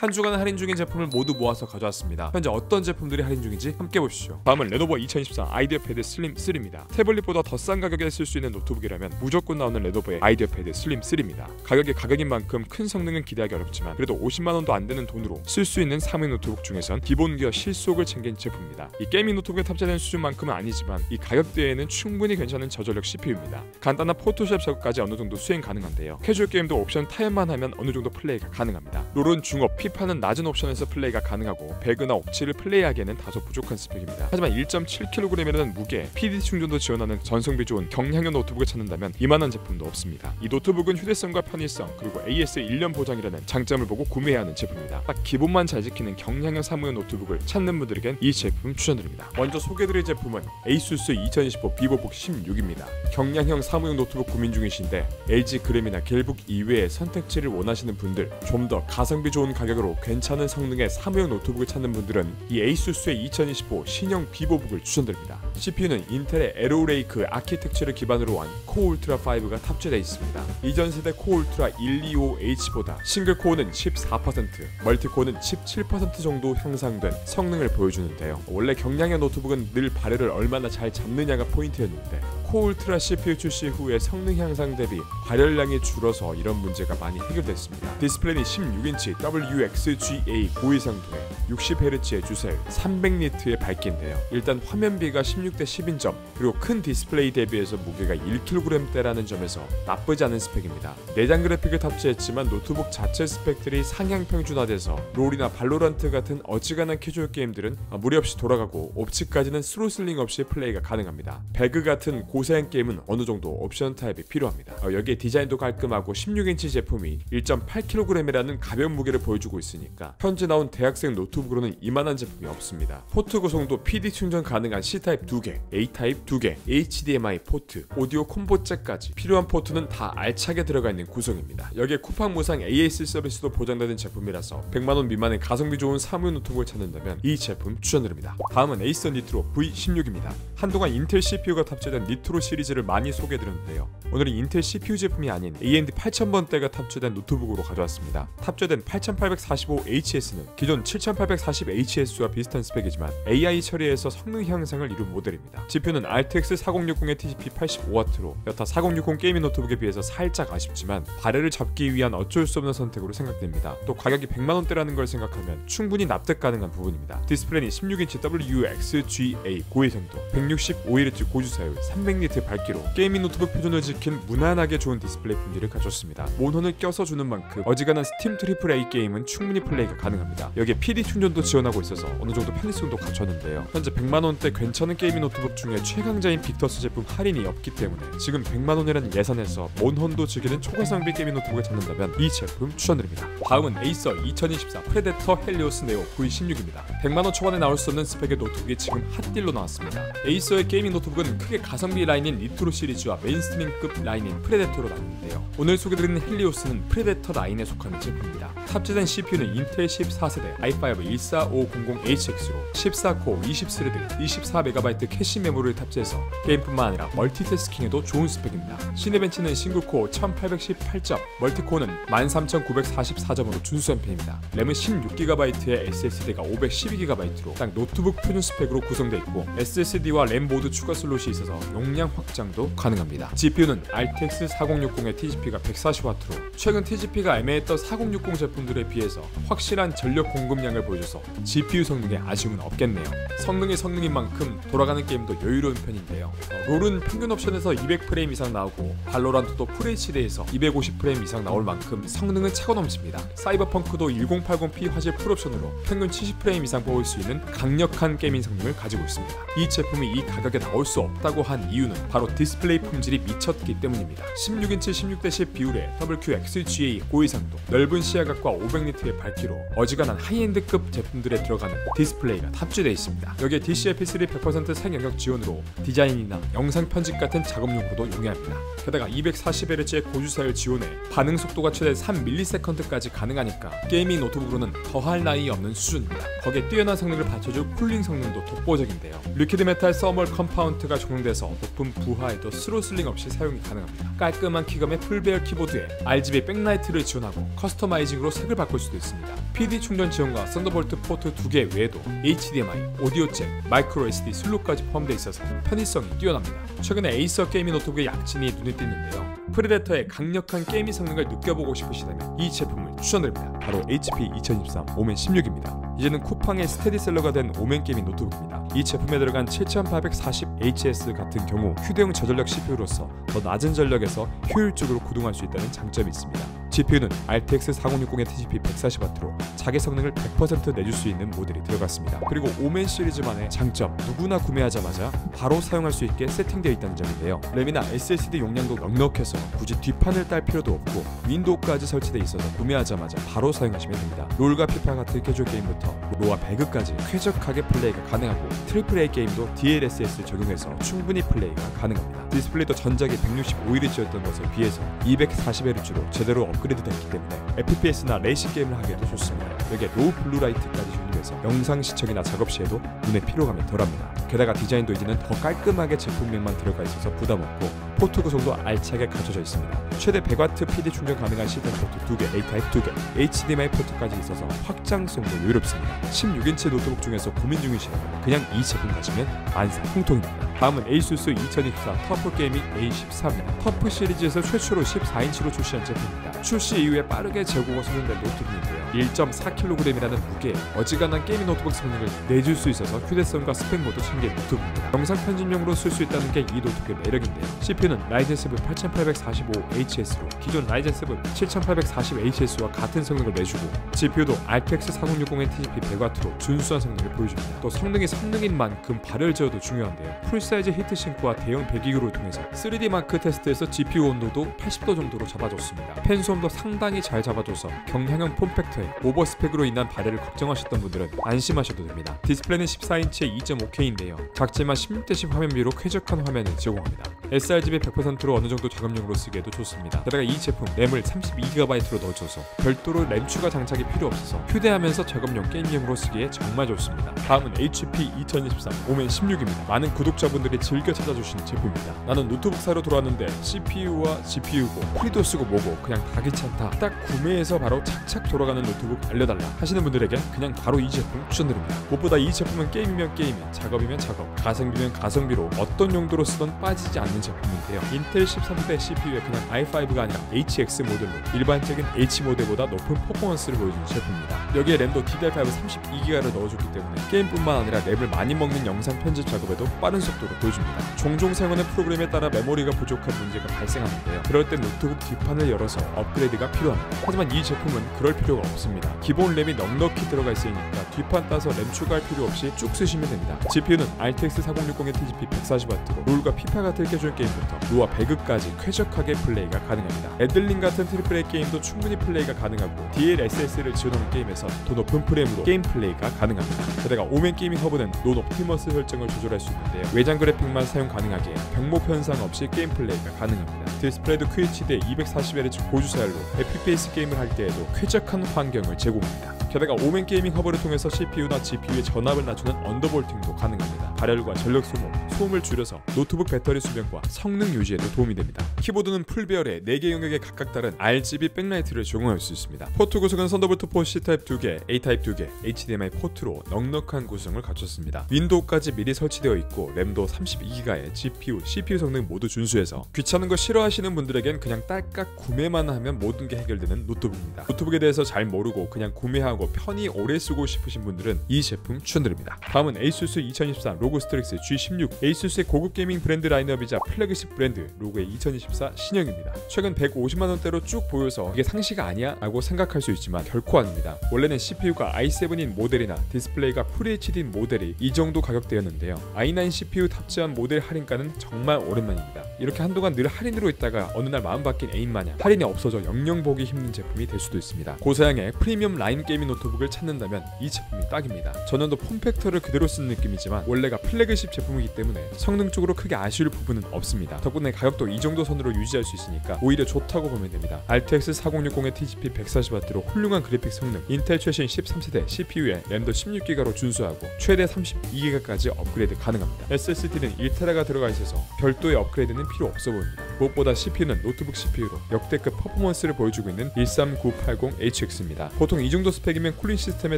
한 주간 할인 중인 제품을 모두 모아서 가져왔습니다. 현재 어떤 제품들이 할인 중인지 함께 보시죠. 다음은 레노버 2024 아이디어 패드 슬림 3입니다. 태블릿보다 더 싼 가격에 쓸 수 있는 노트북이라면 무조건 나오는 레노버의 아이디어 패드 슬림 3입니다. 가격이 가격인 만큼 큰 성능은 기대하기 어렵지만 그래도 50만원도 안 되는 돈으로 쓸 수 있는 사무용 노트북 중에선 기본 기어 실속을 챙긴 제품입니다. 이 게이밍 노트북에 탑재된 수준만큼은 아니지만 이 가격대에는 충분히 괜찮은 저전력 CPU입니다. 간단한 포토샵 작업까지 어느 정도 수행 가능한데요. 캐주얼 게임도 옵션 타협만 하면 어느 정도 플레이가 가능합니다. 롤은 중업, 피파는 낮은 옵션에서 플레이가 가능하고 배그나 옵치를 플레이하기에는 다소 부족한 스펙입니다. 하지만 1.7kg이라는 무게, PD 충전도 지원하는 전성비 좋은 경량형 노트북을 찾는다면 이만한 제품도 없습니다. 이 노트북은 휴대성과 편의성 그리고 AS 1년 보장이라는 장점을 보고 구매해야 하는 제품입니다. 딱 기본만 잘 지키는 경량형 사무용 노트북을 찾는 분들에겐 이 제품 추천드립니다. 먼저 소개드릴 제품은 ASUS 2025 비보북 16입니다. 경량형 사무용 노트북 고민 중이신데 LG 그램이나 갤북 이외의 선택지를 원하시는 분들, 좀 더 가성비 좋은 가격으로 괜찮은 성능의 사무용 노트북을 찾는 분들은 이 ASUS의 2025 신형 비보북을 추천드립니다. CPU는 인텔의 에로레이크 아키텍처를 기반으로 한 코어 울트라 5가 탑재되어 있습니다. 이전 세대 코어 울트라 125H보다 싱글 코어는 14%, 멀티코어는 17% 정도 향상된 성능을 보여주는데요. 원래 경량형 노트북은 늘 발열을 얼마나 잘 잡느냐가 포인트였는데 코어 울트라 CPU 출시 후에 성능 향상 대비 발열량이 줄어서 이런 문제가 많이 해결됐습니다. 디스플레이는 16인치 WXGA 고해상도에 60Hz의 주사율, 300니트의 밝기인데요. 일단 화면비가 16:10인 점, 그리고 큰 디스플레이 대비해서 무게가 1kg대라는 점에서 나쁘지 않은 스펙입니다. 내장 그래픽을 탑재했지만 노트북 자체 스펙들이 상향 평준화돼서 롤이나 발로란트 같은 어지간한 캐주얼 게임들은 무리 없이 돌아가고 옵치까지는 스로슬링 없이 플레이가 가능합니다. 배그 같은 고사양 게임은 어느 정도 옵션 타입이 필요합니다. 여기에 디자인도 깔끔하고 16인치 제품이 1.8kg이라는 가벼운 무게를 보여주고 있으니까 현재 나온 대학생 노트북으로는 이만한 제품이 없습니다. 포트 구성도 PD 충전 가능한 C타입 2개, A타입 2개, HDMI 포트, 오디오 콤보 잭까지 필요한 포트는 다 알차게 들어가 있는 구성입니다. 여기에 쿠팡 무상 AS 서비스도 보장되는 제품이라서 100만원 미만의 가성비 좋은 사무용 노트북을 찾는다면 이 제품 추천드립니다. 다음은 에이서 니트로 V16입니다. 한동안 인텔 CPU가 탑재된 니트로 시리즈를 많이 소개해드렸는데요. 오늘은 인텔 CPU 제품이 아닌 AMD 8000번대가 탑재된 노트북으로 가져왔습니다. 탑재된 8845HS는 기존 7840HS와 비슷한 스펙이지만 AI 처리에서 성능 향상을 이룬 모델입니다. GPU는 RTX 4060의 TDP 85W로 여타 4060 게이밍 노트북에 비해서 살짝 아쉽지만 발열을 잡기 위한 어쩔 수 없는 선택으로 생각됩니다. 또 가격이 100만원대라는 걸 생각하면 충분히 납득 가능한 부분입니다. 디스플레이는 16인치 WXGA 고해상도, 165Hz 고주사율, 300니트 밝기로 게이밍 노트북 표준을 지킨 무난하게 좋은 디스플레이 품질을 갖췄습니다. 몬헌을 껴서 주는 만큼 어지간한 스팀 AAA 게임은 충분히 플레이가 가능합니다. 여기에 PD 충전도 지원하고 있어서 어느 정도 편의성도 갖췄는데요. 현재 100만원대 괜찮은 게이밍 노트북 중에 최강자인 빅터스 제품 할인이 없기 때문에 지금 100만원이라는 예산에서 몬헌도 즐기는 초가성비 게이밍 노트북을 찾는다면 이 제품 추천드립니다. 다음은 에이서 2024 프레데터 헬리오스 네오 V16입니다. 100만원 초반에 나올 수 없는 스펙의 노트북이 지금 핫딜로 나왔습니다. 에이서의 게이밍 노트북은 크게 가성비 라인인 니트로 시리즈와 메인스트림급 라인인 프레데터로 나뉘는데요. 오늘 소개드리는 헬리오스는 프레데터 라인에 속하는 제품입니다. 탑재된 CPU는 인텔 14세대 i5 14500HX로 14코어 20스레드 24MB 캐시 메모리를 탑재해서 게임뿐만 아니라 멀티태스킹에도 좋은 스펙입니다. 시네벤치는 싱글코어 1818점, 멀티코어는 13944점으로 준수한 편입니다. 램은 16GB의 SSD가 512GB로 딱 노트북 표준 스펙으로 구성되어 있고 SSD와 램 모두 추가 슬롯이 있어서 용량 확장도 가능합니다. GPU는 RTX 4060의 TGP가 140W로 최근 TGP가 애매했던 4060 제품들에 비해서 확실한 전력 공급량을 보여줘서 GPU 성능에 아쉬움은 없겠네요. 성능이 성능인 만큼 돌아가는 게임도 여유로운 편인데요. 롤은 평균 옵션에서 200프레임 이상 나오고 발로란트도 FHD에서 250프레임 이상 나올 만큼 성능은 차고 넘칩니다. 사이버펑크도 1080p 화질 풀옵션으로 평균 70프레임 이상 뽑을 수 있는 강력한 게이밍 성능을 가지고 있습니다. 이 제품이 이 가격에 나올 수 없다고 한 이유는 바로 디스플레이 품질이 미쳤기 때문입니다. 16인치 16:10 비율의 WQXGA 고해상도, 넓은 시야각과 500니트의 밝기로 어지간한 하이엔드급 제품들에 들어가는 디스플레이가 탑재되어 있습니다. 여기에 DCI-P3 100% 생영역 지원으로 디자인이나 영상 편집 같은 작업용으로도 용이합니다. 게다가 240Hz의 고주사율 지원에 반응 속도가 최대 3ms까지 가능하니까 게이밍 노트북으로는 더할 나위 없는 수준입니다. 거기에 뛰어난 성능을 받쳐줄 쿨링 성능도 독보적인데요. 리퀴드 메탈 서멀 컴파운트가 적용돼서 높은 부하에도 스로슬링 없이 사용이 가능합니다. 깔끔한 키감의 풀베어 키보드에 RGB 백라이트를 지원하고 커스터마이징으로 색을 바꿀 수도 수도 있습니다. PD 충전 지원과 썬더볼트 포트 2개 외에도 HDMI, 오디오 잭, 마이크로 SD 슬롯까지 포함되어 있어서 편의성이 뛰어납니다. 최근에 에이서 게이밍 노트북의 약진이 눈에 띄는데요. 프리데터의 강력한 게이밍 성능을 느껴보고 싶으시다면 이 제품을 추천드립니다. 바로 HP 2023 오멘 16입니다. 이제는 쿠팡의 스테디셀러가 된 오멘 게이밍 노트북입니다. 이 제품에 들어간 7840HS 같은 경우 휴대용 저전력 CPU로서 더 낮은 전력에서 효율적으로 구동할 수 있다는 장점이 있습니다. GPU는 RTX 4060의 TDP 140W로 자기 성능을 100% 내줄 수 있는 모델이 들어갔습니다. 그리고 오멘 시리즈만의 장점, 누구나 구매하자마자 바로 사용할 수 있게 세팅되어 있다는 점인데요. 램이나 SSD 용량도 넉넉해서 굳이 뒷판을 딸 필요도 없고 윈도우까지 설치되어 있어서 구매하자마자 바로 사용하시면 됩니다. 롤과 피파 같은 캐주얼 게임부터 로와 배그까지 쾌적하게 플레이가 가능하고 AAA 게임도 DLSS 적용해서 충분히 플레이가 가능합니다. 디스플레이도 전작이 165Hz였던 것에 비해서 240Hz로 제대로 업그레이드 됐기 때문에 FPS나 레이싱 게임을 하기에도 좋습니다. 여기에 로우 블루라이트까지 적용해서 영상 시청이나 작업 시에도 눈의 피로감이 덜합니다. 게다가 디자인도 이제는 더 깔끔하게 제품명만 들어가 있어서 부담 없고 포트 구성도 알차게 갖춰져 있습니다. 최대 100W PD 충전 가능한 시간 포트 2개, A-타입 2개, HDMI 포트까지 있어서 확장성도 여유롭습니다. 16인치 노트북 중에서 고민 중이시라면 그냥 이 제품 가시면 만사형통입니다. 다음은 ASUS 2024 터프 게이밍 A14입니다. 터프 시리즈에서 최초로 14인치로 출시한 제품입니다. 출시 이후에 빠르게 재고가 소진된 노트북인데요. 1.4kg이라는 무게에 어지간한 게이밍 노트북 성능을 내줄 수 있어서 휴대성과 스펙 모두 챙긴 노트북입니다. 영상 편집용으로 쓸 수 있다는 게 이 노트북의 매력인데요. CPU는 라이젠 7 8845HS로 기존 라이젠 7 7840HS와 같은 성능을 내주고 GPU도 RTX 4060의 TDP 100W로 준수한 성능을 보여줍니다. 또 성능인 만큼 발열 제어도 중요한데요. 풀사이즈 히트싱크와 대형 배기구를 통해서 3D 마크 테스트에서 GPU 온도도 80도 정도로 잡아줬습니다. 팬 소음도 상당히 잘 잡아줘서 경량형 폼팩터에 오버스펙으로 인한 발열을 걱정하셨던 분들은 안심하셔도 됩니다. 디스플레이는 14인치의 2.5K인데요. 작지만 16:10 화면비로 쾌적한 화면을 제공합니다. sRGB 100%로 어느 정도 작업용으로 쓰기에도 좋습니다. 게다가 이 제품 램을 32GB로 넣어줘서 별도로 램 추가 장착이 필요 없어서 휴대하면서 작업용 게임용으로 쓰기에 정말 좋습니다. 다음은 HP 2023 오멘 16입니다. 많은 구독자분들이 즐겨 찾아주시는 제품입니다. 나는 노트북 사러 돌아왔는데 CPU와 GPU고 프리도 쓰고 뭐고 그냥 다 귀찮다. 딱 구매해서 바로 착착 돌아가는 노트북 알려달라 하시는 분들에게 그냥 바로 이 제품 추천드립니다. 무엇보다 이 제품은 게임이면 게임인, 작업이면 작업, 가성비면 가성비로 어떤 용도로 쓰던 빠지지 않는 제품인데요. 인텔 13대 CPU에 그냥 i5가 아니라 HX 모델로 일반적인 H 모델보다 높은 퍼포먼스를 보여주는 제품입니다. 여기에 램도 DDR5 32GB를 넣어줬기 때문에 게임뿐만 아니라 램을 많이 먹는 영상 편집 작업에도 빠른 속도로 보여줍니다. 종종 사용하는 프로그램에 따라 메모리가 부족한 문제가 발생하는데요. 그럴 땐 노트북 뒷판을 열어서 업그레이드가 필요합니다. 하지만 이 제품은 그럴 필요가 없습니다. 기본 램이 넉넉히 들어가 있으니까 뒷판 따서 램 추가할 필요 없이 쭉 쓰시면 됩니다. GPU는 RTX 4060의 TDP 140W로 롤과 피파 같은 캐주얼 게임부터 로와 배그까지 쾌적하게 플레이가 가능합니다. 애들링 같은 AAA 게임도 충분히 플레이가 가능하고 DLSS를 지원하는 게임에서 더 높은 프레임으로 게임 플레이가 가능합니다. 게다가 오멘 게이밍 허브는 논 옵티머스 설정을 조절할 수 있는데요. 외장 그래픽만 사용 가능하기에 병목 현상 없이 게임 플레이가 가능합니다. 디스플레이도 QHD 240Hz 고주사열로 FPS 게임을 할 때에도 쾌적한 환경을 제공합니다. 게다가 오멘 게이밍 허브를 통해서 CPU나 GPU의 전압을 낮추는 언더볼팅도 가능합니다. 발열과 전력 소모, 소음을 줄여서 노트북 배터리 수명과 성능 유지에도 도움이 됩니다. 키보드는 풀배열에 4개 영역에 각각 다른 RGB 백라이트를 적용할 수 있습니다. 포트 구성은 썬더볼트 4 C타입 2개, A타입 2개, HDMI 포트로 넉넉한 구성을 갖췄습니다. 윈도우까지 미리 설치되어 있고 램도 32GB의 GPU, CPU 성능 모두 준수해서 귀찮은 거 싫어하시는 분들에겐 그냥 딸깍 구매만 하면 모든 게 해결되는 노트북입니다. 노트북에 대해서 잘 모르고 그냥 구매하고 편히 오래 쓰고 싶으신 분들은 이 제품 추천드립니다. 다음은 ASUS 2024 로그 스트릭스 G16. ASUS의 고급 게이밍 브랜드 라인업이자 플래그십 브랜드 로그의 2024 신형입니다. 최근 150만원대로 쭉 보여서 이게 상시가 아니야? 라고 생각할 수 있지만 결코 아닙니다. 원래는 CPU가 i7인 모델이나 디스플레이가 FHD인 모델이 이 정도 가격대였는데요. i9 CPU 탑재한 모델 할인가는 정말 오랜만입니다. 이렇게 한동안 늘 할인으로 있다가 어느 날 마음 바뀐 애인 마냥 할인이 없어져 영영 보기 힘든 제품이 될 수도 있습니다. 고사양의 프리미엄 라인 게이밍 노트북을 찾는다면 이 제품이 딱입니다. 전원도 폼팩터를 그대로 쓴 느낌이지만 원래가 플래그십 제품이기 때문에 성능적으로 크게 아쉬울 부분은 없습니다. 덕분에 가격도 이 정도 선으로 유지할 수 있으니까 오히려 좋다고 보면 됩니다. RTX 4060의 TDP 140W로 훌륭한 그래픽 성능, 인텔 최신 13세대 CPU에 램도 16GB로 준수하고 최대 32GB까지 업그레이드 가능합니다. SSD는 1TB가 들어가 있어서 별도의 업그레이드는 필요 없어 보입니다. 무엇보다 CPU는 노트북 CPU로 역대급 퍼포먼스를 보여주고 있는 13980HX입니다. 보통 이 정도 스펙이면 쿨링 시스템에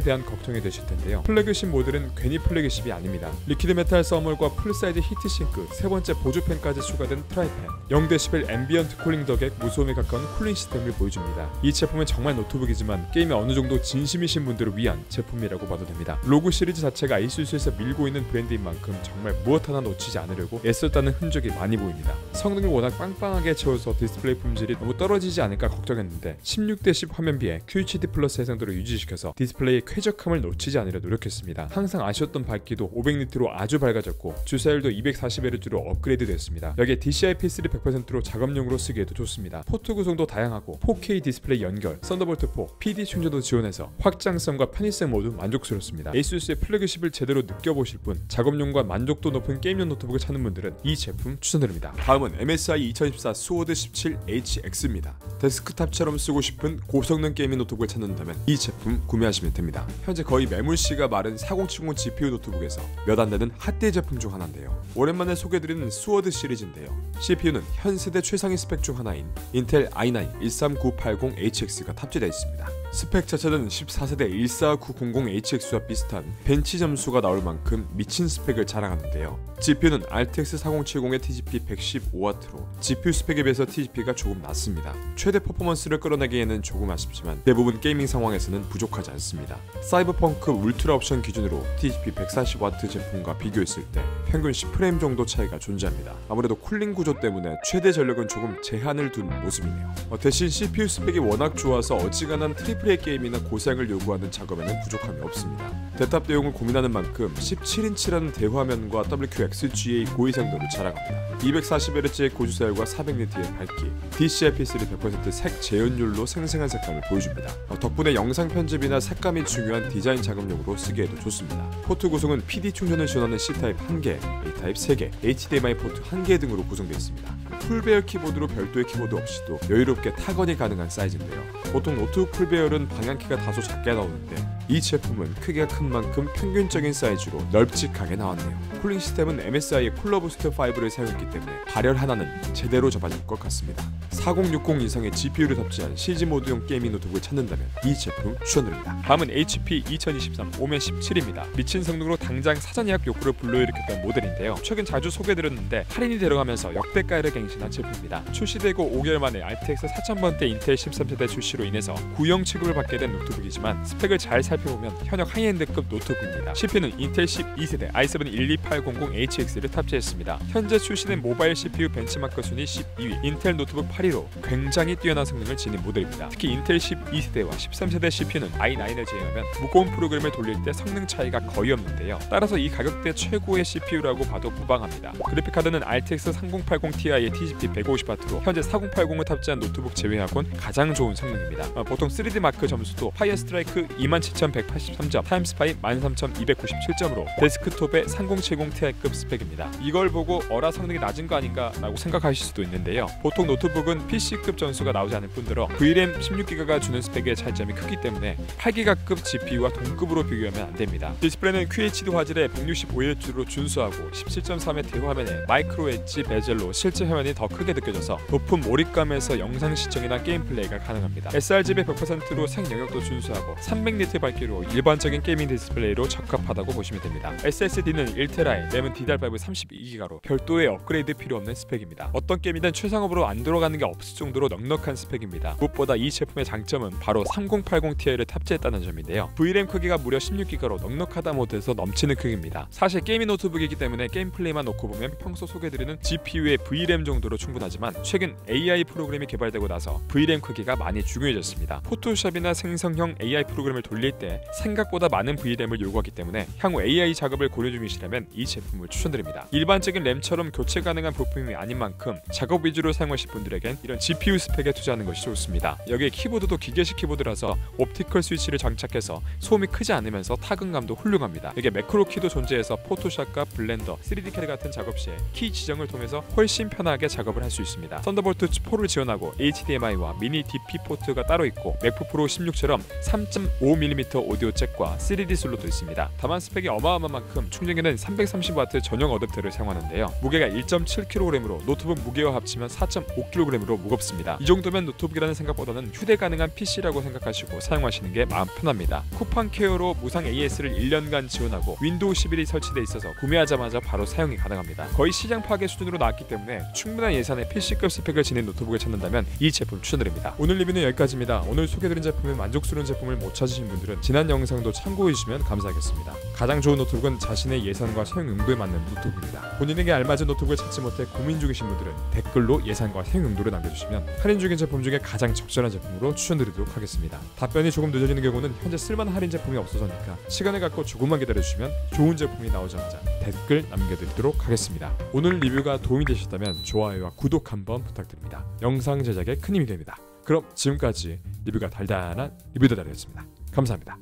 대한 걱정이 되실 텐데요. 플래그십 모델은 괜히 플래그십이 아닙니다. 리퀴드 메탈 서멀과 풀사이즈 히트싱크, 세 번째 보조팬까지 추가된 트라이팬, 0dB 앰비언트 쿨링 덕에 무소음에 가까운 쿨링 시스템을 보여줍니다. 이 제품은 정말 노트북이지만 게임에 어느 정도 진심이신 분들을 위한 제품이라고 봐도 됩니다. 로그 시리즈 자체가 ASUS에서 밀고 있는 브랜드인 만큼 정말 무엇 하나 놓치지 않으려고 애썼다는 흔적이 많이 보입니다. 성능을 워낙 빵빵하게 채워서 디스플레이 품질이 너무 떨어지지 않을까 걱정했는데 16:10 화면비에 QHD 플러스 해상도를 유지시켜서 디스플레이의 쾌적함을 놓치지 않으려 노력했습니다. 항상 아쉬웠던 밝기도 500니트로 아주 밝아졌고 주사율도 240Hz로 업그레이드 됐습니다. 여기에 DCI-P3 100%로 작업용으로 쓰기에도 좋습니다. 포트 구성도 다양하고 4K 디스플레이 연결, 썬더볼트 4, PD 충전도 지원해서 확장성과 편의성 모두 만족스럽습니다. ASUS의 플래그십을 제대로 느껴보실 분, 작업용과 만족도 높은 게임용 노트북을 찾는 분들은 이 제품 추천드립니다. 다음은 MSI 2014 스워드 17HX입니다. 데스크탑처럼 쓰고 싶은 고성능 게이밍 노트북을 찾는다면 이 제품 구매하시면 됩니다. 현재 거의 매물씨가 마른 4070 GPU 노트북에서 몇 안 되는 핫딜 제품 중 하나인데요. 오랜만에 소개드리는 스워드 시리즈인데요. CPU는 현 세대 최상위 스펙 중 하나인 인텔 i9 13980HX가 탑재되어 있습니다. 스펙 자체는 14세대 14900HX와 비슷한 벤치 점수가 나올 만큼 미친 스펙을 자랑하는데요. GPU는 RTX 4070의 TGP 115W로 GPU 스펙에 비해서 TGP가 조금 낮습니다. 최대 퍼포먼스를 끌어내기에는 조금 아쉽지만 대부분 게이밍 상황에서는 부족하지 않습니다. 사이버펑크 울트라 옵션 기준으로 TGP 140W 제품과 비교했을 때 평균 10프레임 정도 차이가 존재합니다. 아무래도 쿨링 구조 때문에 최대 전력은 조금 제한을 둔 모습이네요. 대신 CPU 스펙이 워낙 좋아서 어지간한 AAA 게임이나 고사양을 요구하는 작업에는 부족함이 없습니다. 대탑 대용을 고민하는 만큼 17인치라는 대화면과 WQXGA 고해상도를 자랑합니다. 240Hz의 고주사율과 400니트의 밝기, DCI-P3 100% 색 재현율로 생생한 색감을 보여줍니다. 덕분에 영상 편집이나 색감이 중요한 디자인 작업용으로 쓰기에도 좋습니다. 포트 구성은 PD 충전을 지원하는 C타입 1개, A타입 3개, HDMI 포트 1개 등으로 구성되어 있습니다. 풀배열 키보드로 별도의 키보드 없이도 여유롭게 타건이 가능한 사이즈인데요. 보통 노트북 풀배열은 방향키가 다소 작게 나오는데 이 제품은 크기가 큰 만큼 평균적인 사이즈로 널찍하게 나왔네요. 쿨링 시스템은 MSI의 쿨러부스트 5를 사용했기 때문에 발열 하나는 제대로 잡아줄 것 같습니다. 4060 이상의 GPU를 탑재한 CG 모드용 게이밍 노트북을 찾는다면 이 제품 추천드립니다. 다음은 HP 2023 오멘 17입니다. 미친 성능으로 당장 사전 예약 욕구를 불러일으켰던 모델인데요. 최근 자주 소개드렸는데 할인이 들어가면서 역대가를 갱신한 제품입니다. 출시되고 5개월 만에 RTX 4000번대 인텔 13세대 출시로 인해서 구형 취급을 받게 된 노트북이지만 스펙을 잘 살펴보면 현역 하이엔드급 노트북입니다. CPU는 인텔 12세대 i7 12800HX를 탑재했습니다. 현재 출시된 모바일 CPU 벤치마크 순위 12위, 인텔 노트북 8위로 굉장히 뛰어난 성능을 지닌 모델입니다. 특히 인텔 12세대와 13세대 CPU는 i9을 제외하면 무거운 프로그램을 돌릴 때 성능 차이가 거의 없는데요. 따라서 이 가격대 최고의 CPU라고 봐도 무방합니다. 그래픽카드는 RTX 3080 Ti의 TGP 150W로 현재 4080을 탑재한 노트북 제외하곤 가장 좋은 성능입니다. 보통 3D 마크 점수도 파이어 스트라이크 27183점, 타임스파이 13297점으로 데스크톱의 3070 Ti급 스펙입니다. 이걸 보고 어라 성능이 낮은 거 아닌가 라고 생각하실 수도 있는데요. 보통 노트북은 PC급 전수가 나오지 않을 뿐더러 VRAM 16GB가 주는 스펙의 차이점이 크기 때문에 8GB급 GPU와 동급으로 비교하면 안됩니다. 디스플레이는 QHD 화질의 165Hz로 준수하고 17.3의 대화면에 마이크로 엣지 베젤로 실제 화면이 더 크게 느껴져서 높은 몰입감에서 영상 시청이나 게임 플레이가 가능합니다. sRGB 100%로 색 영역도 준수하고 300니트 밝기로 일반적인 게이밍 디스플레이로 적합하다고 보시면 됩니다. SSD는 1TB에 램은 DDR5 32GB로 별도의 업그레이드 필요 없는 스펙입니다. 어떤 게임이든 최상업으로 안 들어가는 게 없을 정도로 넉넉한 스펙입니다. 무엇보다 이 제품의 장점은 바로 3080 Ti를 탑재했다는 점인데요. VRAM 크기가 무려 16GB로 넉넉하다 못해서 넘치는 크기입니다. 사실 게이밍 노트북이기 때문에 게임 플레이만 놓고 보면 평소 소개드리는 GPU의 VRAM 정도로 충분하지만 최근 AI 프로그램이 개발되고 나서 VRAM 크기가 많이 중요해졌습니다. 포토샵이나 생성형 AI 프로그램을 돌릴 때 생각보다 많은 VRAM을 요구하기 때문에 향후 AI 작업을 고려 중이시라면 이 제품을 추천드립니다. 일반적인 램처럼 교체 가능한 부품이 아닌 만큼 작업 위주로 사용하실 분들에겐 이런 GPU 스펙에 투자하는 것이 좋습니다. 여기에 키보드도 기계식 키보드라서 옵티컬 스위치를 장착해서 소음이 크지 않으면서 타건감도 훌륭합니다. 여기에 매크로 키도 존재해서 포토샵과 블렌더, 3D CAD 같은 작업 시에 키 지정을 통해서 훨씬 편하게 작업을 할 수 있습니다. 썬더볼트 4를 지원하고 HDMI와 미니 DP 포트가 따로 있고 맥북 프로 16처럼 3.5mm 오디오 잭과 3D 슬롯도 있습니다. 다만 스펙이 어마어마한 만큼 충전기는 330W 전용 어댑터를 사용하는데요. 무게가 1.7kg으로 노트북 무게와 합치면 4.5kg으로 무겁습니다. 이 정도면 노트북이라는 생각보다는 휴대 가능한 PC라고 생각하시고 사용하시는 게 마음 편합니다. 쿠팡 케어로 무상 AS를 1년간 지원하고 윈도우 11이 설치되어 있어서 구매하자마자 바로 사용이 가능합니다. 거의 시장 파괴 수준으로 나왔기 때문에 충분한 예산에 PC급 스펙을 지닌 노트북을 찾는다면 이 제품 추천드립니다. 오늘 리뷰는 여기까지입니다. 오늘 소개해드린 제품에 만족스러운 제품을 못 찾으신 분들은 지난 영상도 참고해주시면 감사하겠습니다. 가장 좋은 노트북은 자신의 예산과 사용 용도에 맞는 노트북입니다. 본인에게 알맞은 노트북을 찾지 못해 고민 중이신 분들은 댓글로 예산과 사용 용도를 남겨주시면 할인 중인 제품 중에 가장 적절한 제품으로 추천드리도록 하겠습니다. 답변이 조금 늦어지는 경우는 현재 쓸만한 할인 제품이 없어서니까 시간을 갖고 조금만 기다려주시면 좋은 제품이 나오자마자 댓글 남겨드리도록 하겠습니다. 오늘 리뷰가 도움이 되셨다면 좋아요와 구독 한번 부탁드립니다. 영상 제작에 큰 힘이 됩니다. 그럼 지금까지 리뷰가 달달한 리뷰더달이었습니다. 감사합니다.